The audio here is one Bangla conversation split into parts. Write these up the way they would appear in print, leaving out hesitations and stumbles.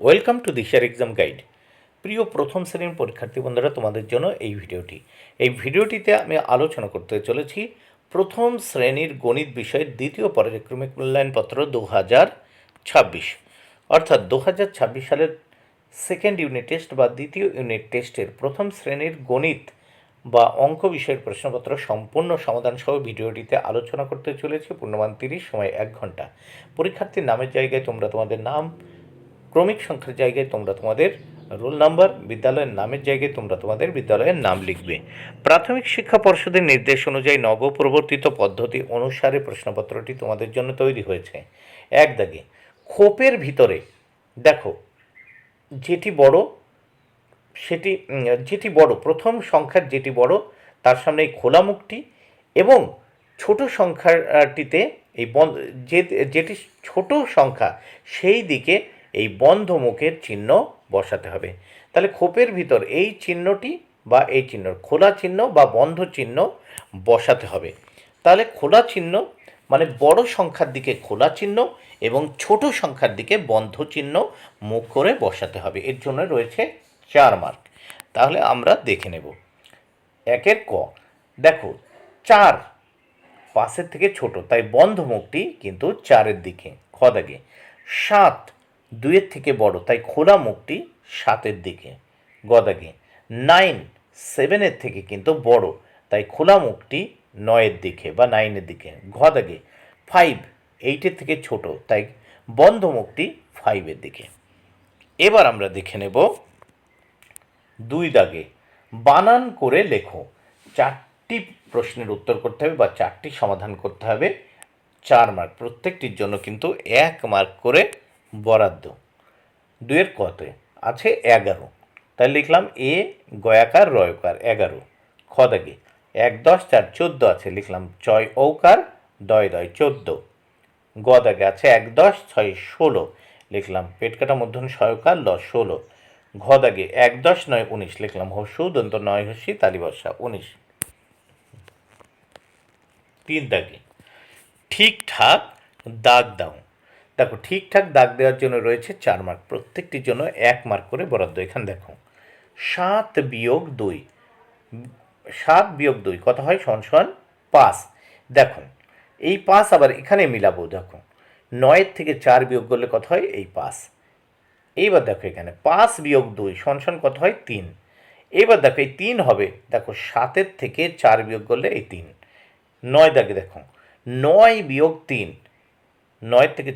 ওয়েলকাম টু দিশার এক্সাম গাইড। প্রিয় প্রথম শ্রেণীর পরীক্ষার্থী বন্ধুরা, তোমাদের জন্য এই ভিডিওটিতে আমি আলোচনা করতে চলেছি প্রথম শ্রেণীর গণিত বিষয়ের দ্বিতীয় পর্যায়ক্রমিক মূল্যায়নপত্র 2026, অর্থাৎ 2026 সালের সেকেন্ড ইউনিট টেস্ট বা দ্বিতীয় ইউনিট টেস্টের প্রথম শ্রেণীর গণিত বা অঙ্ক বিষয়ের প্রশ্নপত্র সম্পূর্ণ সমাধান সহ ভিডিওটিতে আলোচনা করতে চলেছি। পূর্ণমান 30, সময় 1 ঘন্টা। পরীক্ষার্থীর নামের জায়গায় তোমরা তোমাদের নাম, ক্রমিক সংখ্যার জায়গায় তোমরা তোমাদের রোল নাম্বার, বিদ্যালয়ের নামের জায়গায় তোমরা তোমাদের বিদ্যালয়ের নাম লিখবে। প্রাথমিক শিক্ষা পর্ষদের নির্দেশ অনুযায়ী নবপ্রবর্তিত পদ্ধতি অনুসারে প্রশ্নপত্রটি তোমাদের জন্য তৈরি হয়েছে। এক দাগে খোপের ভিতরে দেখো যেটি বড় যেটি বড়, প্রথম সংখ্যার যেটি বড় তার সামনে এই খোলা মুখটি, এবং ছোট সংখ্যাটিতে এই যেটি ছোট সংখ্যা সেই দিকে এই বন্ধ মুখের চিহ্ন বসাতে হবে। তাহলে খোপের ভিতর এই চিহ্নটি বা এই চিহ্ন, খোলা চিহ্ন বা বন্ধ চিহ্ন বসাতে হবে। তাহলে খোলা চিহ্ন মানে বড় সংখ্যার দিকে খোলা চিহ্ন এবং ছোট সংখ্যার দিকে বন্ধ চিহ্ন মুখ করে বসাতে হবে। এর জন্য রয়েছে 4 মার্ক। তাহলে আমরা দেখে নেব। একের ক, দেখো 4 পাশের থেকে ছোট, তাই বন্ধ মুখটি কিন্তু 4-এর দিকে। খ দাগে 7 2-এর থেকে বড়, তাই খোলা মুখটি 7-এর দিকে। গ দাগে 9 7-এর থেকে কিন্তু বড়, তাই খোলা মুখটি 9-এর দিকে বা 9-এর দিকে। ঘ দাগে 5 8-এর থেকে ছোট, তাই বন্ধ মুখটি 5-এর দিকে। এবার আমরা দেখে নেব 2 দাগে বানান করে লেখো। 4টি প্রশ্নের উত্তর করতে হবে বা 4টি সমাধান করতে হবে। 4 মার্ক, প্রত্যেকটির জন্য কিন্তু 1 মার্ক করে বরাদ্দ। 2-এর কতে আছে 11, তাই লিখলাম এ গয়াকার রয়কার 11। খ দাগে 1 10 4 14 আছে, লিখলাম চয় ঔকার দয় দয় 14। গ দাগে আছে 1 10 6 16, লিখলাম পেট কাটা মধ্যন সয়কার ল 16। ঘ দাগে 1 10 9 19, লিখলাম হস্যু দন্ত 9 হস্যি তালি বর্ষা 19। 3 দাগে ঠিকঠাক দাগ দাও। দেখো ঠিকঠাক দাগ দেওয়ার জন্য রয়েছে 4 মার্ক, প্রত্যেকটির জন্য 1 মার্ক করে বরাদ্দ। এখানে দেখো 7 বিয়োগ 2, 7 বিয়োগ 2 কত হয়? সমান 5। দেখো এই 5 আবার এখানে মিলাবো। দেখো 9-এর থেকে 4 বিয়োগ করলে কত হয়? এই 5। এইবার দেখো এখানে 5 বিয়োগ 2 সমান কত হয়? 3। এবার দেখো এই 3 হবে, দেখো 7-এর থেকে 4 বিয়োগ করলে এই 3। 9 দাগে দেখো 9 বিয়োগ 3, 9 থেকে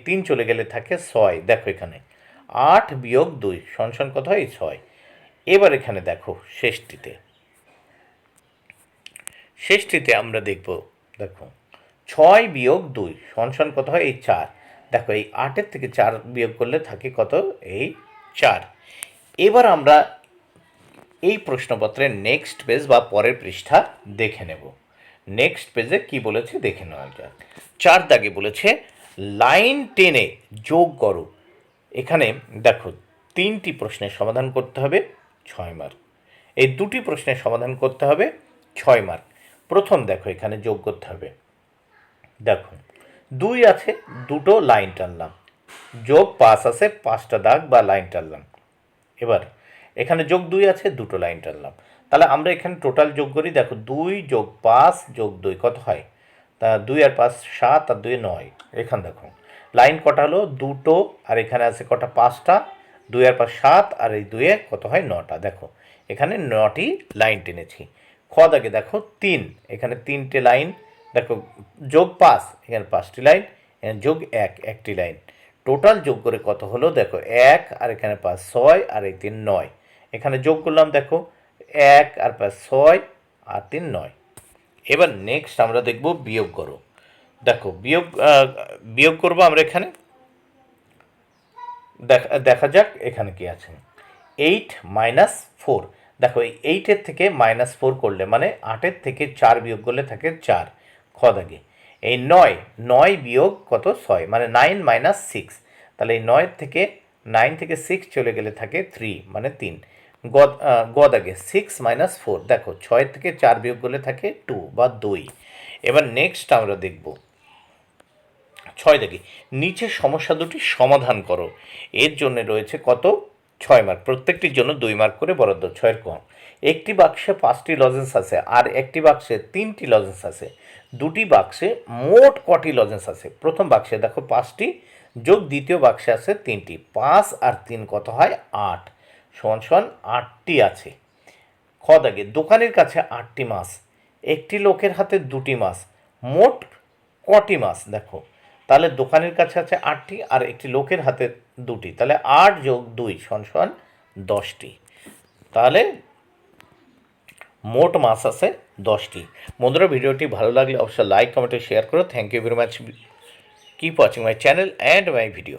3 চলে গেলে থাকে 6। দেখো এখানে 8 বিয়োগ 2 সমান কত হয়? 6। এবার এখানে দেখো শেষটিতে আমরা দেখব, দেখো 6 বিয়োগ 2 সমান কত হয়? এই 4। দেখো এই 8-এর থেকে 4 বিয়োগ করলে থাকে কত? এই 4। এবার আমরা এই প্রশ্নপত্রের নেক্সট পেজ বা পরের পৃষ্ঠা দেখে নেব। নেক্সট পেজে কি বলেছে দেখে নেওয়া যাক। 4 দাগে বলেছে লাইন টেনে যোগ করো। এখানে দেখো 3টি প্রশ্নের সমাধান করতে হবে, 6 মার্ক। এই 2টি প্রশ্নের সমাধান করতে হবে, 6 মার্ক। প্রথম দেখো এখানে যোগ করতে হবে। দেখো 2 আছে, দুটো লাইন টানলাম, যোগ 5 আছে, 5টা দাগ বা লাইন টানলাম। এবার এখানে যোগ 2 আছে, দুটো লাইন টানলাম। তাহলে আমরা এখানে টোটাল যোগ করি। দেখো 2 যোগ 5 যোগ 2 কত হয়? তা 2 আর 5 7 আর 2 9। এখানে দেখো লাইন কটা হলো? দুটো, আর এখানে আছে কটা? 5টা। 2 আর 5 7, আর এই 2 কত হয়? 9টা। দেখো এখানে 9টি লাইন টেনেছি। খ দাগে দেখো 3, এখানে 3টে লাইন। দেখো যোগ 5, এখানে 5টি লাইন, এখানে যোগ 1 1টি লাইন। টোটাল যোগ করে কত হলো? দেখো 1 আর এখানে 5 6 আর এই 3 9। এখানে যোগ করলাম, দেখো 1 আর 5 6 আর 3 9। এবার নেক্সট আমরা দেখব বিয়োগ করো। দেখো বিয়োগ করবো আমরা এখানে। দেখা যাক এখানে কি আছে। 8 মাইনাস 4। দেখো এই 8-এর থেকে -4 করলে মানে 8-এর থেকে 4 বিয়োগ করলে থাকে 4। খ দাগে এই 9 বিয়োগ কত? 6, মানে 9 মাইনাস 6। তাহলে এই 9 থেকে 6 চলে গেলে থাকে 3, মানে 3। গ দাগে 6 মাইনাস 4। দেখো 6 থেকে 4 বিয়োগ করলে থাকে 2 বা 2। এবার নেক্সট আমরা দেখব ছয় দাগে নিচের সমস্যা দুটি সমাধান করো। এর জন্য রয়েছে কত? 6 মার্ক, প্রত্যেকটির জন্য 2 মার্ক করে বরাদ্দ, 6-এর কম। একটি বাক্সে 5টি লজেন্স আছে আর একটি বাক্সে 3টি লজেন্স আছে, দুটি বাক্সে মোট কটি লজেন্স আছে? প্রথম বাক্সে দেখো 5টি, যোগ দ্বিতীয় বাক্সে আছে 3টি, 5 আর 3 কত হয়? 8 সমান সমান 8টি আছে। খ দাগে দোকানের কাছে 8টি মাছ, একটি লোকের হাতে 2টি মাছ, মোট কটি মাছ? দেখো তাহলে দোকানের কাছে আছে 8টি আর একটি লোকের হাতে 2টি, তাহলে 8 যোগ 2 সমান সমান 10টি। তাহলে মোট মাছ আছে 10টি। বন্ধুরা, ভিডিওটি ভালো লাগলে অবশ্যই লাইক, কমেন্ট ও শেয়ার করো। Thank you very much. Keep watching my channel and my video.